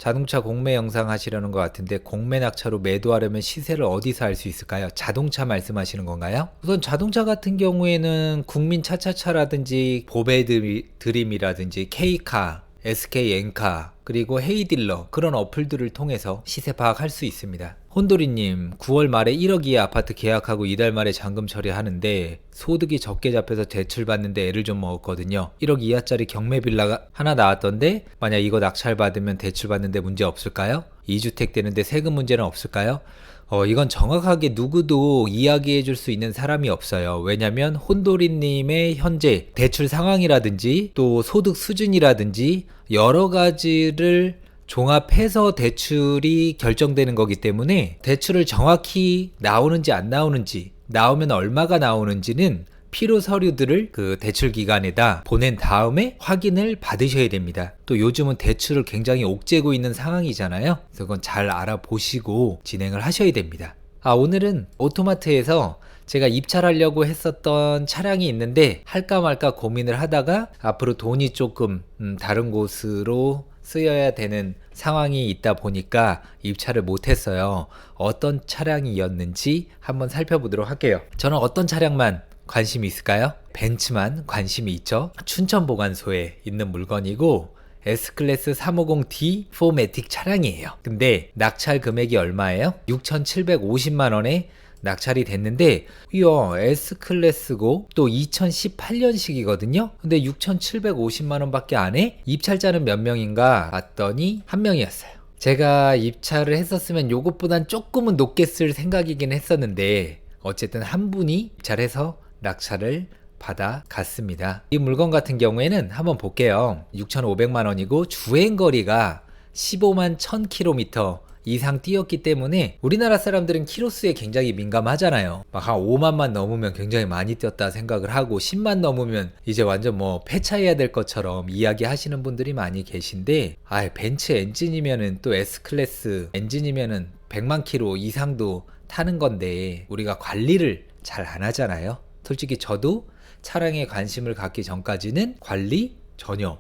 자동차 공매 영상 하시려는 것 같은데 공매 낙차로 매도하려면 시세를 어디서 알 수 있을까요? 자동차 말씀하시는 건가요? 우선 자동차 같은 경우에는 국민 차차차라든지 보배 드림이라든지 K카, SK엔카 그리고 헤이딜러 그런 어플들을 통해서 시세 파악할 수 있습니다. 혼돌이님 9월 말에 1억 이하 아파트 계약하고 이달 말에 잔금 처리하는데 소득이 적게 잡혀서 대출받는데 애를 좀 먹었거든요. 1억 이하짜리 경매 빌라가 하나 나왔던데 만약 이거 낙찰받으면 대출받는데 문제 없을까요? 2주택 되는데 세금 문제는 없을까요? 이건 정확하게 누구도 이야기해 줄 수 있는 사람이 없어요. 왜냐면 혼돌이님의 현재 대출 상황이라든지 또 소득 수준이라든지 여러 가지를 종합해서 대출이 결정되는 거기 때문에 대출을 정확히 나오는지 안 나오는지 나오면 얼마가 나오는지는 필요 서류들을 그 대출 기관에다 보낸 다음에 확인을 받으셔야 됩니다. 또 요즘은 대출을 굉장히 옥죄고 있는 상황이잖아요. 그래서 그건 잘 알아보시고 진행을 하셔야 됩니다. 오늘은 오토마트에서 제가 입찰하려고 했었던 차량이 있는데 할까 말까 고민을 하다가 앞으로 돈이 조금 다른 곳으로 쓰여야 되는 상황이 있다 보니까 입찰을 못했어요. 어떤 차량이었는지 한번 살펴보도록 할게요. 저는 어떤 차량만 관심이 있을까요? 벤츠만 관심이 있죠. 춘천보관소에 있는 물건이고 S클래스 350D 4매틱 차량이에요. 근데 낙찰 금액이 얼마예요? 6,750만원에 낙찰이 됐는데 이야 S클래스고 또 2018년식이거든요. 근데 6,750만원 밖에 안 해? 입찰자는 몇 명인가 봤더니 한 명이었어요. 제가 입찰을 했었으면 요것보단 조금은 높게 쓸 생각이긴 했었는데 어쨌든 한 분이 입찰해서 낙찰을 받아갔습니다. 이 물건 같은 경우에는 한번 볼게요. 6,500만원이고 주행거리가 15만 1000km 이상 뛰었기 때문에 우리나라 사람들은 키로수에 굉장히 민감하잖아요. 막 한 5만만 넘으면 굉장히 많이 뛰었다 생각을 하고 10만 넘으면 이제 완전 뭐 폐차해야 될 것처럼 이야기하시는 분들이 많이 계신데 벤츠 엔진이면은 또 S클래스 엔진이면은 100만 킬로 이상도 타는 건데 우리가 관리를 잘 안 하잖아요. 솔직히 저도 차량에 관심을 갖기 전까지는 관리 전혀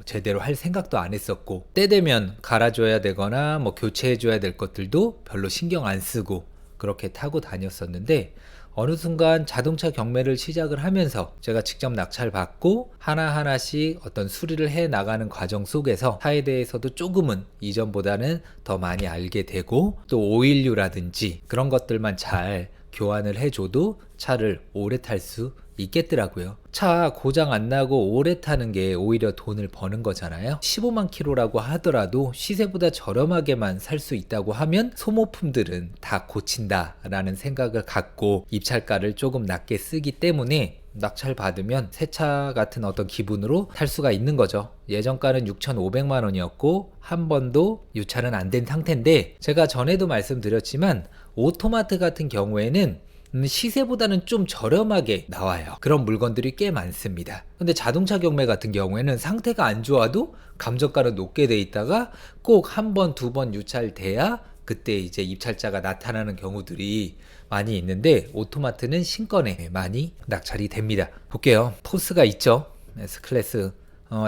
제대로 할 생각도 안 했었고 때 되면 갈아줘야 되거나 교체해줘야 될 것들도 별로 신경 안 쓰고 그렇게 타고 다녔었는데 어느 순간 자동차 경매를 시작을 하면서 제가 직접 낙찰 받고 하나하나씩 어떤 수리를 해 나가는 과정 속에서 차에 대해서도 조금은 이전보다는 더 많이 알게 되고 또 오일류라든지 그런 것들만 잘 교환을 해줘도 차를 오래 탈 수 있겠더라고요. 차 고장 안 나고 오래 타는 게 오히려 돈을 버는 거잖아요. 15만 킬로라고 하더라도 시세보다 저렴하게만 살 수 있다고 하면 소모품들은 다 고친다 라는 생각을 갖고 입찰가를 조금 낮게 쓰기 때문에 낙찰 받으면 새 차 같은 어떤 기분으로 탈 수가 있는 거죠. 예전가는 6,500만 원이었고 한 번도 유찰은 안 된 상태인데 제가 전에도 말씀드렸지만 오토마트 같은 경우에는 시세보다는 좀 저렴하게 나와요. 그런 물건들이 꽤 많습니다. 근데 자동차 경매 같은 경우에는 상태가 안 좋아도 감정가는 높게 돼 있다가 꼭 한 번, 두 번 유찰돼야 그때 이제 입찰자가 나타나는 경우들이 많이 있는데 오토마트는 신건에 많이 낙찰이 됩니다. 볼게요. 포스가 있죠. S클래스.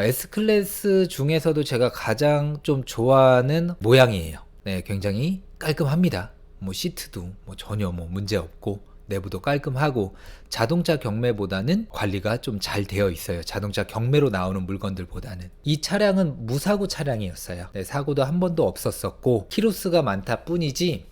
S클래스 중에서도 제가 가장 좀 좋아하는 모양이에요. 네, 굉장히 깔끔합니다. 시트도 전혀 문제 없고 내부도 깔끔하고 자동차 경매보다는 관리가 좀 잘 되어 있어요. 자동차 경매로 나오는 물건들보다는. 이 차량은 무사고 차량이었어요. 네, 사고도 한 번도 없었었고 키로수가 많다 뿐이지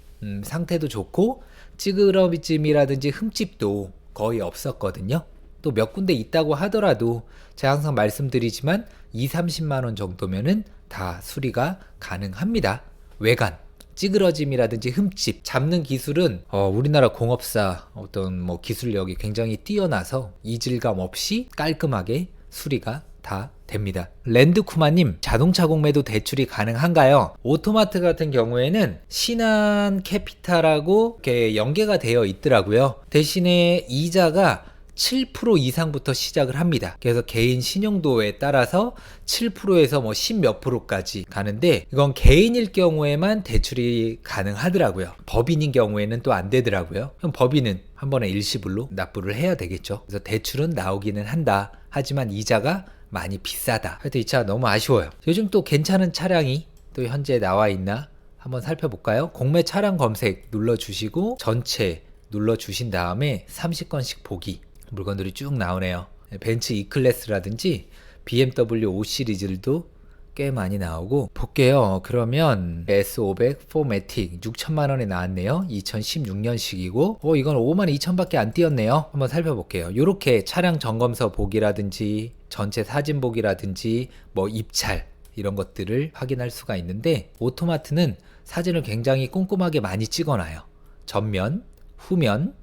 상태도 좋고 찌그러짐이라든지 흠집도 거의 없었거든요. 또 몇 군데 있다고 하더라도 제가 항상 말씀드리지만 2-30만원 정도면은 다 수리가 가능합니다. 외관 찌그러짐이라든지 흠집 잡는 기술은 우리나라 공업사 어떤 기술력이 굉장히 뛰어나서 이질감 없이 깔끔하게 수리가 다 됩니다. 랜드쿠마님 자동차 공매도 대출이 가능한가요? 오토마트 같은 경우에는 신한 캐피탈하고 이렇게 연계가 되어 있더라고요. 대신에 이자가 7% 이상부터 시작을 합니다. 그래서 개인 신용도에 따라서 7%에서 10몇 프로까지 가는데 이건 개인일 경우에만 대출이 가능하더라고요. 법인인 경우에는 또 안 되더라고요. 그럼 법인은 한 번에 일시불로 납부를 해야 되겠죠. 그래서 대출은 나오기는 한다. 하지만 이자가 많이 비싸다. 하여튼 이 차 너무 아쉬워요. 요즘 또 괜찮은 차량이 또 현재 나와 있나 한번 살펴볼까요? 공매 차량 검색 눌러주시고 전체 눌러주신 다음에 30건씩 보기 물건들이 쭉 나오네요. 벤츠 E클래스라든지 BMW 5 시리즈들도 꽤 많이 나오고 볼게요. 그러면 S500 4매틱 6천만원에 나왔네요. 2016년식이고 이건 52,000밖에 안 뛰었네요. 한번 살펴볼게요. 이렇게 차량 점검서 보기라든지 전체 사진 보기라든지 뭐 입찰 이런 것들을 확인할 수가 있는데 오토마트는 사진을 굉장히 꼼꼼하게 많이 찍어놔요. 전면, 후면,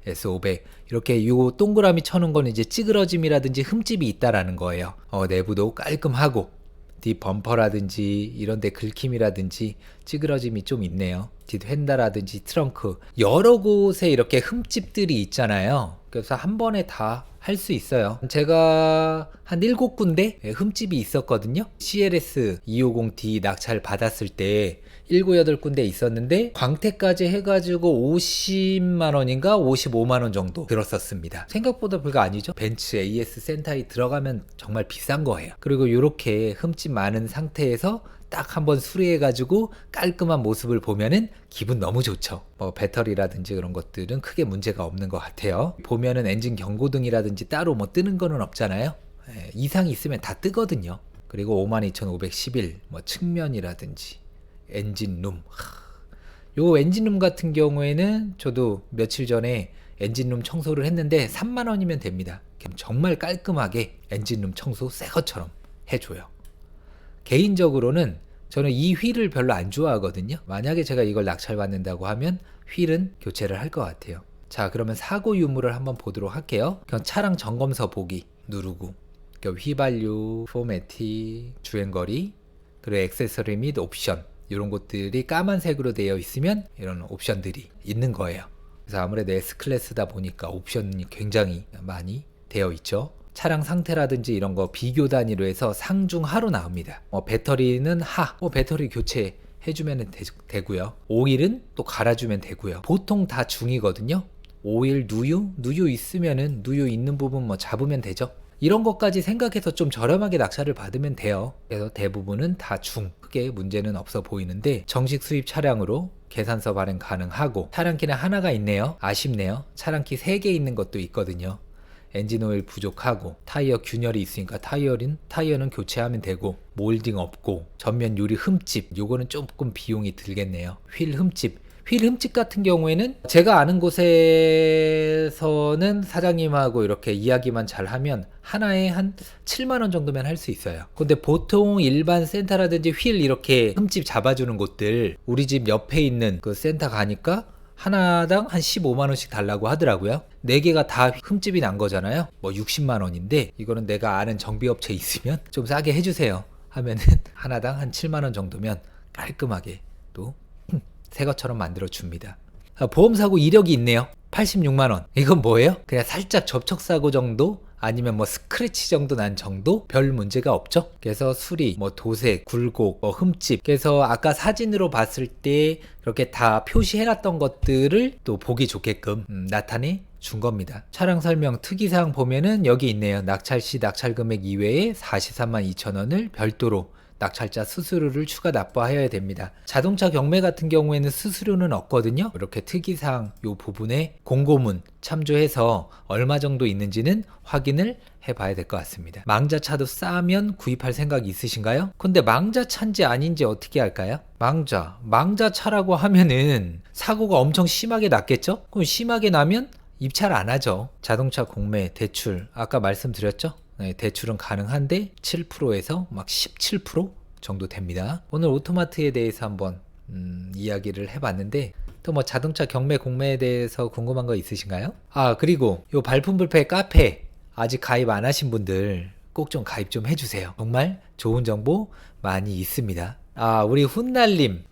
S500 이렇게 요 동그라미 쳐놓은 거는 이제 찌그러짐이라든지 흠집이 있다라는 거예요. 내부도 깔끔하고 뒷 범퍼라든지 이런데 긁힘이라든지 찌그러짐이 좀 있네요. 뒷 휀다라든지 트렁크 여러 곳에 이렇게 흠집들이 있잖아요. 그래서 한 번에 다 할 수 있어요. 제가 한 7군데 흠집이 있었거든요. CLS 250D 낙찰 받았을 때 7, 8군데 있었는데 광택까지 해가지고 50만원인가 55만원 정도 들었었습니다. 생각보다 별거 아니죠. 벤츠 AS 센터에 들어가면 정말 비싼 거예요. 그리고 이렇게 흠집 많은 상태에서 딱 한번 수리해가지고 깔끔한 모습을 보면은 기분 너무 좋죠. 뭐 배터리라든지 그런 것들은 크게 문제가 없는 것 같아요. 보면은 엔진 경고등이라든지 따로 뭐 뜨는 거는 없잖아요. 이상이 있으면 다 뜨거든요. 그리고 52,511 뭐 측면이라든지 엔진룸. 요 엔진룸 같은 경우에는 저도 며칠 전에 엔진룸 청소를 했는데 3만원이면 됩니다. 정말 깔끔하게 엔진룸 청소 새 것처럼 해줘요. 개인적으로는 저는 이 휠을 별로 안 좋아하거든요. 만약에 제가 이걸 낙찰받는다고 하면 휠은 교체를 할 것 같아요. 자, 그러면 사고 유무를 한번 보도록 할게요. 그냥 차량 점검서 보기 누르고 휘발유, 포매틱, 주행거리, 그리고 액세서리 및 옵션 이런 것들이 까만색으로 되어 있으면 이런 옵션들이 있는 거예요. 그래서 아무래도 S클래스다 보니까 옵션이 굉장히 많이 되어 있죠. 차량 상태라든지 이런 거 비교 단위로 해서 상중 하로 나옵니다. 배터리는 하, 배터리 교체 해주면 되고요. 오일은 또 갈아주면 되고요. 보통 다 중이거든요. 오일, 누유 있으면은 누유 있는 부분 뭐 잡으면 되죠. 이런 것까지 생각해서 좀 저렴하게 낙찰을 받으면 돼요. 그래서 대부분은 다 중, 크게 문제는 없어 보이는데 정식 수입 차량으로 계산서 발행 가능하고 차량키는 하나가 있네요. 아쉽네요. 차량키 3개 있는 것도 있거든요. 엔진오일 부족하고 타이어 균열이 있으니까 타이어는 교체하면 되고 몰딩 없고 전면 유리 흠집 요거는 조금 비용이 들겠네요. 휠 흠집 같은 경우에는 제가 아는 곳에서는 사장님하고 이렇게 이야기만 잘 하면 하나에 한 7만원 정도면 할 수 있어요. 근데 보통 일반 센터라든지 휠 이렇게 흠집 잡아주는 곳들 우리 집 옆에 있는 그 센터 가니까 하나당 한 15만원씩 달라고 하더라고요. 4개가 다 흠집이 난 거잖아요. 뭐 60만원인데 이거는 내가 아는 정비업체 있으면 좀 싸게 해주세요 하면은 하나당 한 7만원 정도면 깔끔하게 또 새 것처럼 만들어 줍니다. 보험사고 이력이 있네요. 86만원. 이건 뭐예요? 그냥 살짝 접촉사고 정도? 아니면 뭐 스크래치 정도 난 정도? 별 문제가 없죠. 그래서 수리, 뭐 도색, 굴곡, 뭐 흠집. 그래서 아까 사진으로 봤을 때 그렇게 다 표시해놨던 것들을 또 보기 좋게끔 나타내 준 겁니다. 차량 설명 특이사항 보면은 여기 있네요. 낙찰 시 낙찰 금액 이외에 43만 2천원을 별도로 낙찰자 수수료를 추가 납부하여야 됩니다. 자동차 경매 같은 경우에는 수수료는 없거든요. 이렇게 특이사항 요 부분에 공고문 참조해서 얼마 정도 있는지는 확인을 해봐야 될 것 같습니다. 망자차도 싸면 구입할 생각 있으신가요? 근데 망자차인지 아닌지 어떻게 할까요? 망자차라고 하면은 사고가 엄청 심하게 났겠죠? 그럼 심하게 나면 입찰 안 하죠. 자동차 공매 대출 아까 말씀드렸죠? 네, 대출은 가능한데 7%에서 막 17% 정도 됩니다. 오늘 오토마트에 대해서 한번 이야기를 해봤는데 또 뭐 자동차 경매 공매에 대해서 궁금한 거 있으신가요? 그리고 요 발품불패 카페 아직 가입 안 하신 분들 꼭 좀 가입 좀 해주세요. 정말 좋은 정보 많이 있습니다. 우리 훗날님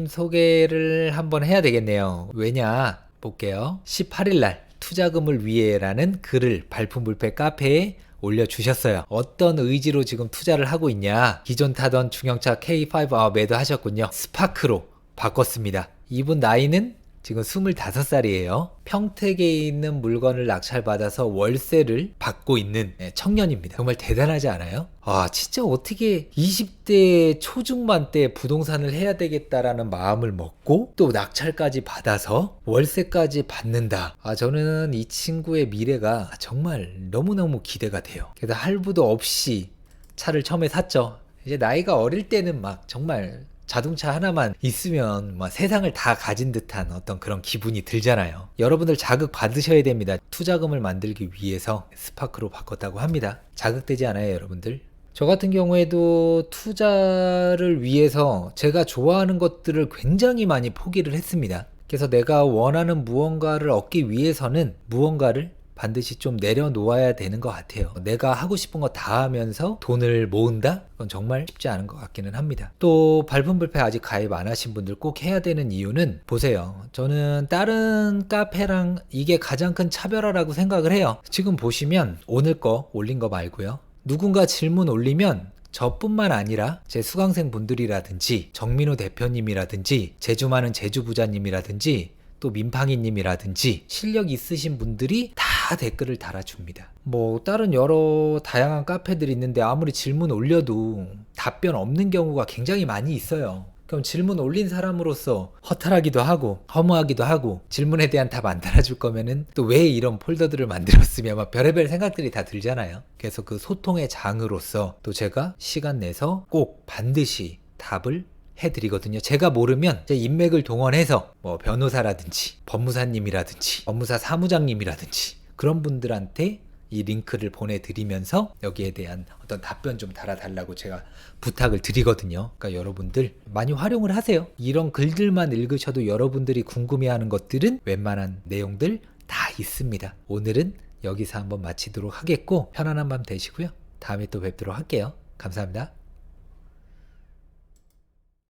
소개를 한번 해야 되겠네요. 왜냐 볼게요. 18일날 투자금을 위해라는 글을 발품불패 카페에 올려주셨어요. 어떤 의지로 지금 투자를 하고 있냐. 기존 타던 중형차 K5 매도하셨군요. 스파크로 바꿨습니다. 이분 나이는 지금 25살이에요. 평택에 있는 물건을 낙찰받아서 월세를 받고 있는 청년입니다. 정말 대단하지 않아요? 아, 진짜 어떻게 20대 초중반 때 부동산을 해야 되겠다라는 마음을 먹고 또 낙찰까지 받아서 월세까지 받는다. 아, 저는 이 친구의 미래가 정말 너무너무 기대가 돼요. 그래서 할부도 없이 차를 처음에 샀죠. 이제 나이가 어릴 때는 막 정말 자동차 하나만 있으면 막 세상을 다 가진 듯한 어떤 그런 기분이 들잖아요. 여러분들 자극 받으셔야 됩니다. 투자금을 만들기 위해서 스파크로 바꿨다고 합니다. 자극되지 않아요, 여러분들? 저 같은 경우에도 투자를 위해서 제가 좋아하는 것들을 굉장히 많이 포기를 했습니다. 그래서 내가 원하는 무언가를 얻기 위해서는 무언가를 반드시 좀 내려놓아야 되는 것 같아요. 내가 하고 싶은 거 다 하면서 돈을 모은다? 그건 정말 쉽지 않은 것 같기는 합니다. 또 발품불패 아직 가입 안 하신 분들 꼭 해야 되는 이유는 보세요. 저는 다른 카페랑 이게 가장 큰 차별화라고 생각을 해요. 지금 보시면 오늘 거 올린 거 말고요. 누군가 질문 올리면 저뿐만 아니라 제 수강생 분들이라든지 정민호 대표님이라든지 제주 많은 제주 부자님이라든지 또 민팡이님이라든지 실력 있으신 분들이 다 댓글을 달아줍니다. 뭐 다른 여러 다양한 카페들이 있는데 아무리 질문 올려도 답변 없는 경우가 굉장히 많이 있어요. 그럼 질문 올린 사람으로서 허탈하기도 하고 허무하기도 하고 질문에 대한 답 안 달아줄 거면은 또 왜 이런 폴더들을 만들었으며 막 별의별 생각들이 다 들잖아요. 그래서 그 소통의 장으로서 또 제가 시간 내서 꼭 반드시 답을 해드리거든요. 제가 모르면 제 인맥을 동원해서 뭐 변호사라든지 법무사님이라든지 법무사 사무장님이라든지 그런 분들한테 이 링크를 보내드리면서 여기에 대한 어떤 답변 좀 달아달라고 제가 부탁을 드리거든요. 그러니까 여러분들 많이 활용을 하세요. 이런 글들만 읽으셔도 여러분들이 궁금해하는 것들은 웬만한 내용들 다 있습니다. 오늘은 여기서 한번 마치도록 하겠고 편안한 밤 되시고요. 다음에 또 뵙도록 할게요. 감사합니다.